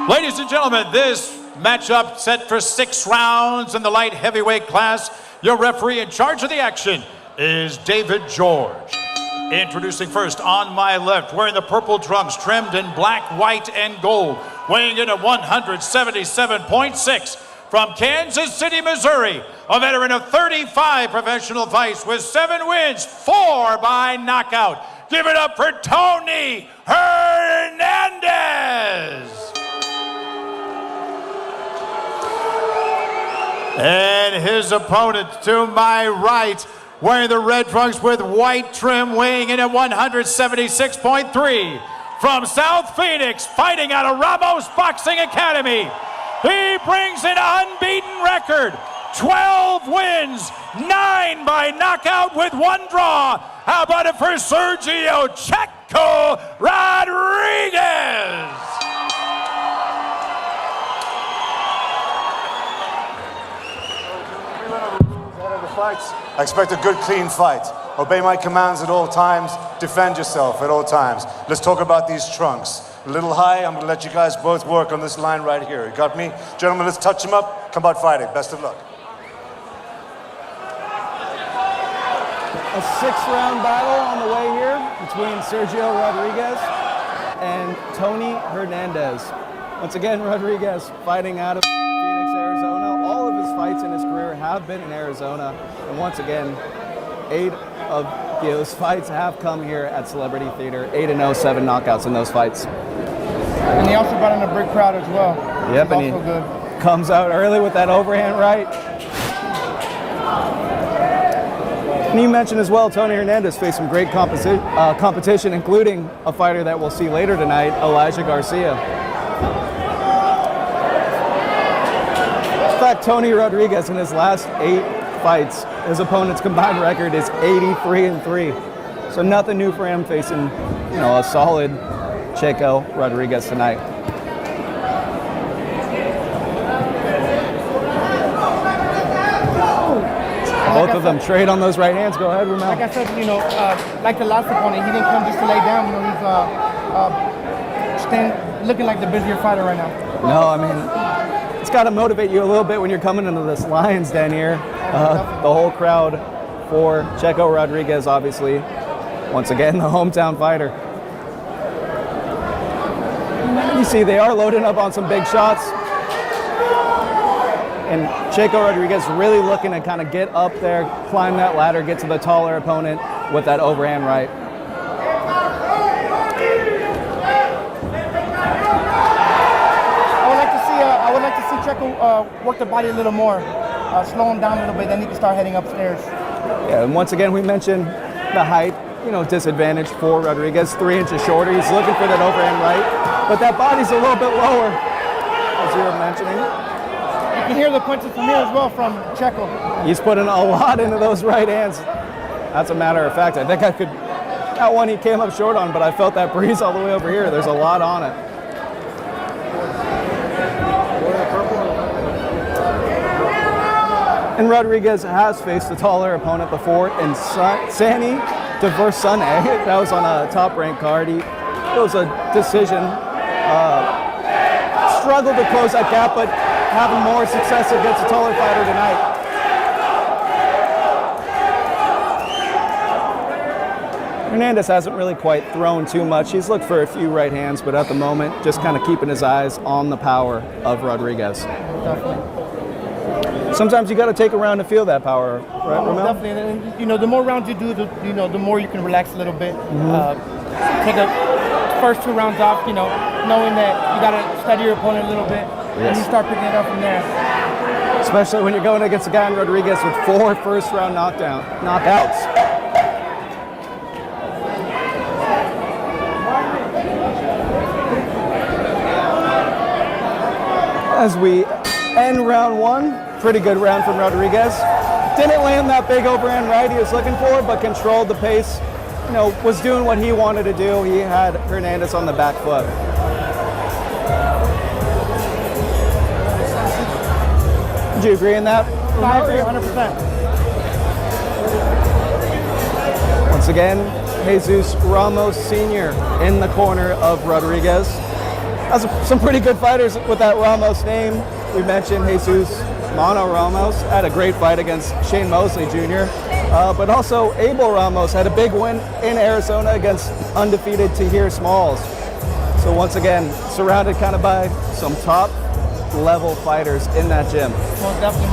Ladies and gentlemen, this matchup set for 6 rounds in the light heavyweight class. Your referee in charge of the action is David George. Introducing first on my left, wearing the purple trunks trimmed in black, white, and gold, weighing in at 177.6 from Kansas City, Missouri, a veteran of 35 professional fights with 7 wins, 4 by knockout. Give it up for Tony Hernandez. And his opponent to my right, wearing the red trunks with white trim, weighing in at 176.3. From South Phoenix, fighting out of Ramos Boxing Academy. He brings an unbeaten record, 12 wins, 9 by knockout with 1 draw. How about it for Sergio Checo Rodriguez? Fights. I expect a good, clean fight. Obey my commands at all times. Defend yourself at all times. Let's talk about these trunks. A little high. I'm going to let you guys both work on this line right here. You got me? Gentlemen, let's touch them up. Come about fighting. Best of luck. A 6-round battle on the way here between Sergio Rodriguez and Tony Hernandez. Once again, Rodriguez fighting out of Phoenix, Arizona. All of his fights in his career have been in Arizona. And once again, 8 of those fights have come here at Celebrity Theater. 8-0, 7 knockouts in those fights. And he also brought in a big crowd as well. Yep, and he comes out early with that overhand right. And you mentioned as well, Tony Hernandez faced some great competition, including a fighter that we'll see later tonight, Elijah Garcia. In fact, Tony Rodriguez in his last 8 fights, his opponent's combined record is 83-3. So nothing new for him facing, a solid Checo Rodriguez tonight. Both of them trade on those right hands. Go ahead, Ramel. Like I said, like the last opponent, he didn't come just to lay down. He's looking like the busier fighter right now. No, I mean, it's got to motivate you a little bit when you're coming into this Lions Den here. The whole crowd for Checo Rodriguez, obviously. Once again, the hometown fighter. You see, they are loading up on some big shots. And Checo Rodriguez really looking to kind of get up there, climb that ladder, get to the taller opponent with that overhand right. I would like to see Checo work the body a little more, slow him down a little bit, then he can start heading upstairs. Yeah, and once again, we mentioned the height, disadvantage for Rodriguez, 3 inches shorter. He's looking for that overhand right, but that body's a little bit lower, as you were mentioning. You can hear the punches from here as well from Checo. He's putting a lot into those right hands. As a matter of fact, I think that one he came up short on, but I felt that breeze all the way over here. There's a lot on it. And Rodriguez has faced a taller opponent before in Sani Deversane. That was on a top-ranked card. It was a decision. Struggled to close that gap, but having more success against a taller fighter tonight. Hernandez hasn't really quite thrown too much. He's looked for a few right hands, but at the moment, just kind of keeping his eyes on the power of Rodriguez. Definitely. Sometimes you got to take a round to feel that power, right, Ramel? Definitely. And, the more rounds you do, the more you can relax a little bit. Take the first 2 rounds off, knowing that you got to study your opponent a little bit. Yes. And you start picking it up from there. Especially when you're going against a guy in Rodriguez with 4 first-round knockouts. As we end round 1, pretty good round from Rodriguez. Didn't land that big overhand right he was looking for, but controlled the pace. Was doing what he wanted to do. He had Hernandez on the back foot. Would you agree in that? I agree 100%. Once again, Jesus Ramos Sr. in the corner of Rodriguez. Some pretty good fighters with that Ramos name. We mentioned Jesus Mono Ramos had a great fight against Shane Mosley Jr. But also Abel Ramos had a big win in Arizona against undefeated Tahir Smalls. So once again, surrounded kind of by some top level fighters in that gym. Most definitely.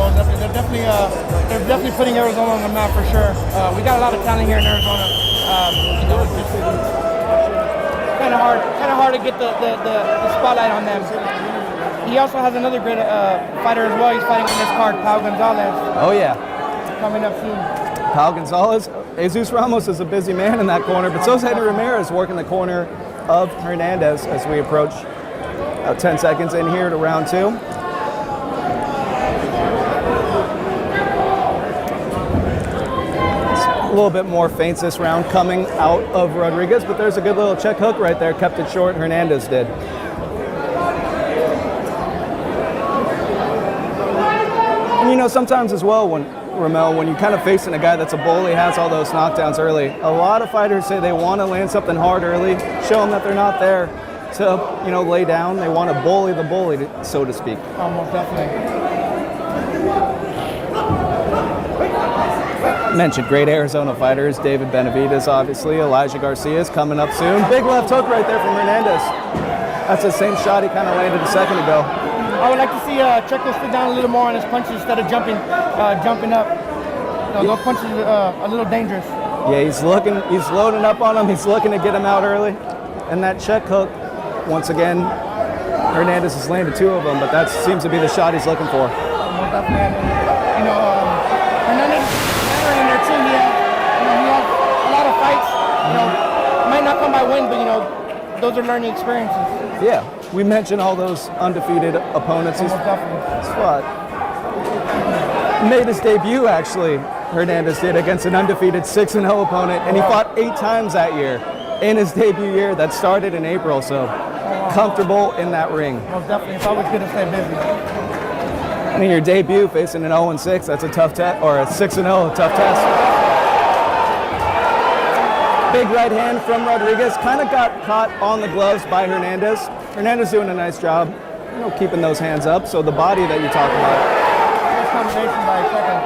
They're definitely putting Arizona on the map for sure. We got a lot of talent here in Arizona. It's just kind of hard to get the spotlight on them. He also has another great fighter as well. He's fighting on this card, Pau Gonzalez. Oh yeah, coming up soon. Pau Gonzalez. Jesus Ramos is a busy man in that corner, but so is Henry Ramirez working the corner of Hernandez as we approach 10 seconds in here to round 2. A little bit more feints this round coming out of Rodriguez, but there's a good little check hook right there, kept it short, Hernandez did. And you know, sometimes as well, when you're kind of facing a guy that's a bully, has all those knockdowns early, a lot of fighters say they want to land something hard early, show them that they're not there to, lay down. They want to bully the bully, so to speak. Almost definitely. Mentioned great Arizona fighters, David Benavidez, obviously, Elijah Garcia's coming up soon. Big left hook right there from Hernandez. That's the same shot he kind of landed a second ago. I would like to see Checo sit down a little more on his punches instead of jumping up. Those punches are a little dangerous. Yeah, he's loading up on him. He's looking to get him out early. And that check hook, once again, Hernandez has landed 2 of them, but that seems to be the shot he's looking for. Most definitely. Hernandez in there too. He has a lot of fights. Might not come by win, but those are learning experiences. Yeah, we mentioned all those undefeated opponents he's fought. Made his debut, actually, Hernandez did, against an undefeated 6-0 opponent, and he fought 8 times that year in his debut year that started in April, so comfortable in that ring. Most definitely. It's always good to stay busy. And in your debut, facing an 0-6, that's a tough test, or a 6-0, a tough test. Big right hand from Rodriguez, kind of got caught on the gloves by Hernandez. Hernandez doing a nice job, keeping those hands up, so the body that you talk about. Combination by Checo.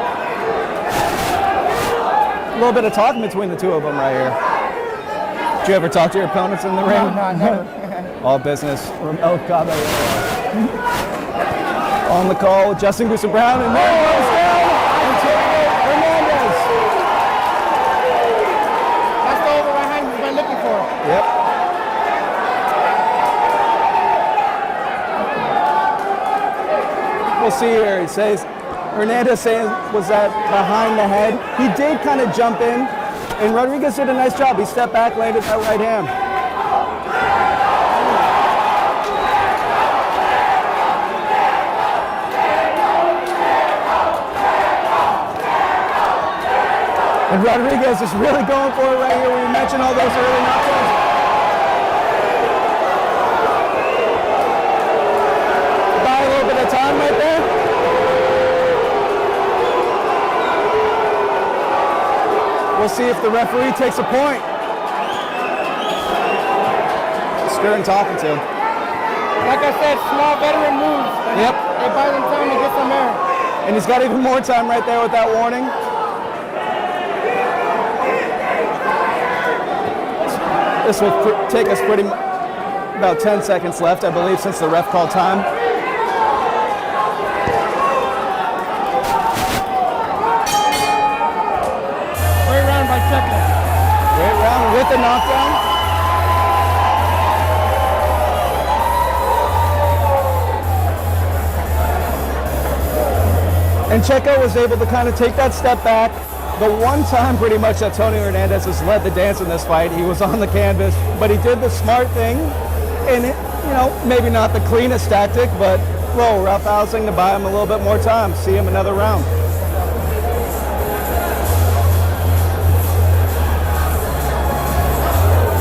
A little bit of talking between the 2 of them right here. Did you ever talk to your opponents in the ring? No, never. All business. Ramel Caballero. On the call with Justin Goose Brown, and there goes down Hernandez. That's the over right hand we've been looking for. Yep. We'll see here. He says, Hernandez saying was that behind the head. He did kind of jump in, and Rodriguez did a nice job. He stepped back, landed that right hand. And Rodriguez is really going for it right here. We mentioned all those early knockdowns. Buy a little bit of time right there. We'll see if the referee takes a point. Stern talking to him. Like I said, small veteran moves. Yep. They buy them time to get some air. And he's got even more time right there with that warning. This will take us about 10 seconds left, I believe, since the ref called time. Great round by Checo. Great round with the knockdown. And Checo was able to kind of take that step back. The one time pretty much that Tony Hernandez has led the dance in this fight, he was on the canvas, but he did the smart thing, and maybe not the cleanest tactic, but a little roughhousing to buy him a little bit more time, see him another round.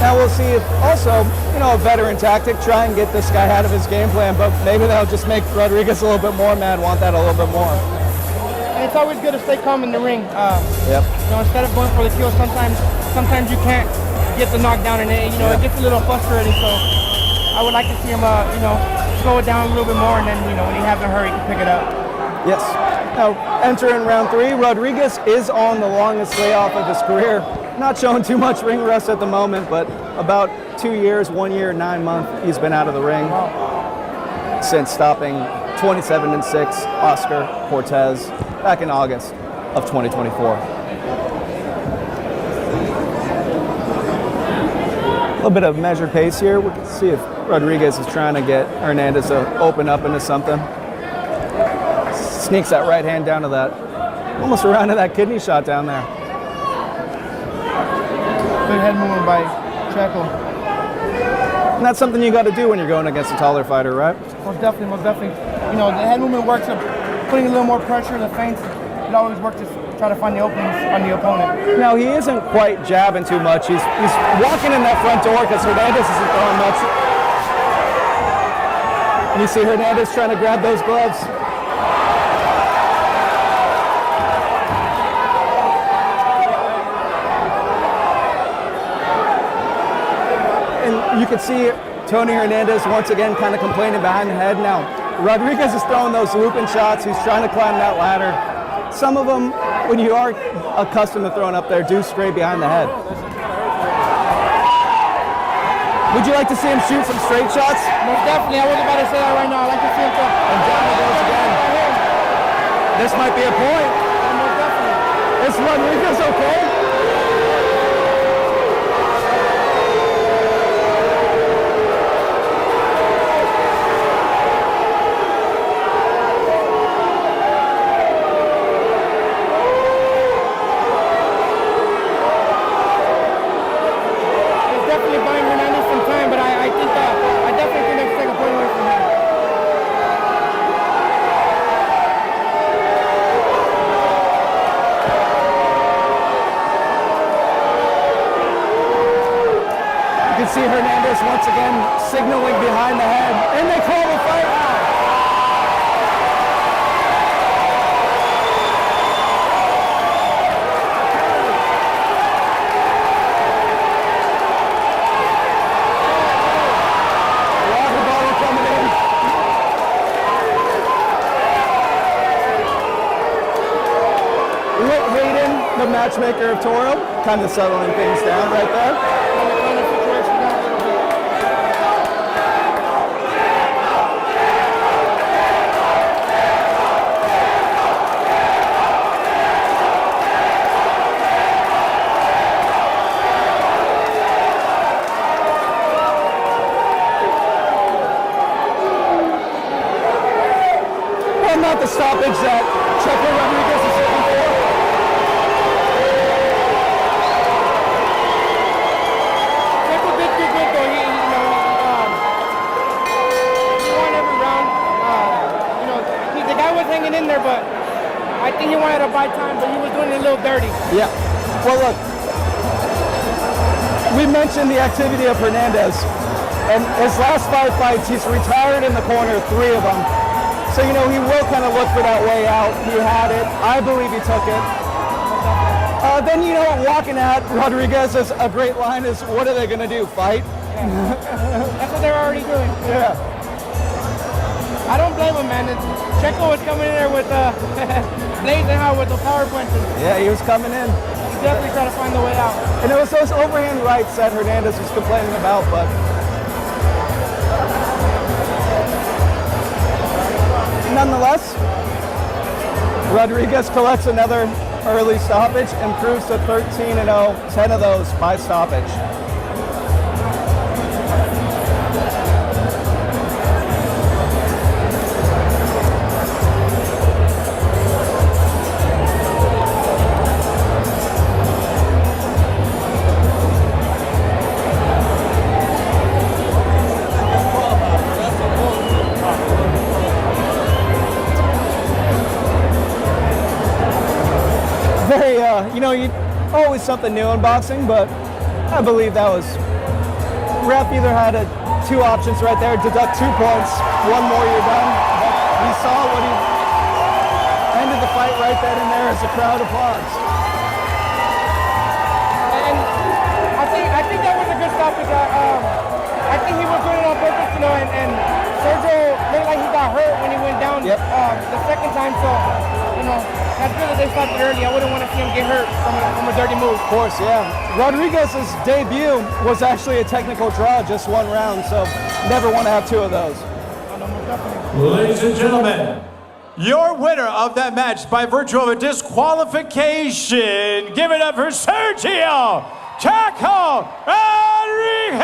Now we'll see if also, a veteran tactic, try and get this guy out of his game plan, but maybe that'll just make Rodriguez a little bit more mad, want that a little bit more. And it's always good to stay calm in the ring. Yep. Instead of going for the kill, sometimes you can't get the knockdown, and it gets a little frustrating. So I would like to see him, slow it down a little bit more, and then, when he has a hurry, he can pick it up. Yes. Now, entering round 3, Rodriguez is on the longest layoff of his career. Not showing too much ring rust at the moment, but about 2 years, 1 year, 9 months, he's been out of the ring since stopping 27-6 Oscar Cortez back in August of 2024. A little bit of measured pace here. We can see if Rodriguez is trying to get Hernandez to open up into something. Sneaks that right hand down to that, almost around to that kidney shot down there. Good head movement by Checo. And that's something you got to do when you're going against a taller fighter, right? Most definitely, most definitely. The head movement works of putting a little more pressure, the feints. It always works to try to find the openings on the opponent. Now, he isn't quite jabbing too much. He's walking in that front door because Hernandez isn't throwing much. And you see Hernandez trying to grab those gloves. And you can see Tony Hernandez once again kind of complaining behind the head. Now, Rodriguez is throwing those looping shots. He's trying to climb that ladder. Some of them, when you are accustomed to throwing up there, do stray behind the head. Would you like to see him shoot some straight shots? Most definitely. I was about to say that right now. I'd like to see him throw. And down he goes again. This might be a point. Most definitely. Is Rodriguez okay? See Hernandez once again signaling behind the head, and they call the fight out. Water bottle coming in. Whit Hayden, the matchmaker of Toro, kind of settling things down right there. Not the stoppage that Checo Rodriguez is looking for. Checo did do good though. He won every round. The guy was hanging in there, but I think he wanted to buy time, but he was doing it a little dirty. Yeah. Well, look, we mentioned the activity of Hernandez, and his last 5 fights, he's retired in the corner, 3 of them. So, he will kind of look for that way out. He had it. I believe he took it. Then, walking at Rodriguez is a great line is, what are they going to do, fight? Yeah. That's what they're already doing. Yeah. I don't blame him, man. Checo was coming in there with blazing hot with the power punches. Yeah, he was coming in. He definitely tried to find the way out. And it was those overhand rights that Hernandez was complaining about, but nonetheless, Rodriguez collects another early stoppage, improves to 13-0, 10 of those by stoppage. Very, always something new in boxing, but I believe that was, ref either had 2 options right there, deduct 2 points, 1 more, you're done. But he saw what he ended the fight right then and there as the crowd applauds. And I think that was a good stoppage. I think he was doing it on purpose, you know, and Sergio looked like he got hurt when he went down the second time, so, you know, that's good that they stopped it early. I wouldn't want to see him get hurt from a dirty move. Of course, yeah. Rodriguez's debut was actually a technical draw, just one round, so never want to have two of those. Ladies and gentlemen, your winner of that match by virtue of a disqualification. Give it up for Sergio Chaco Rodriguez.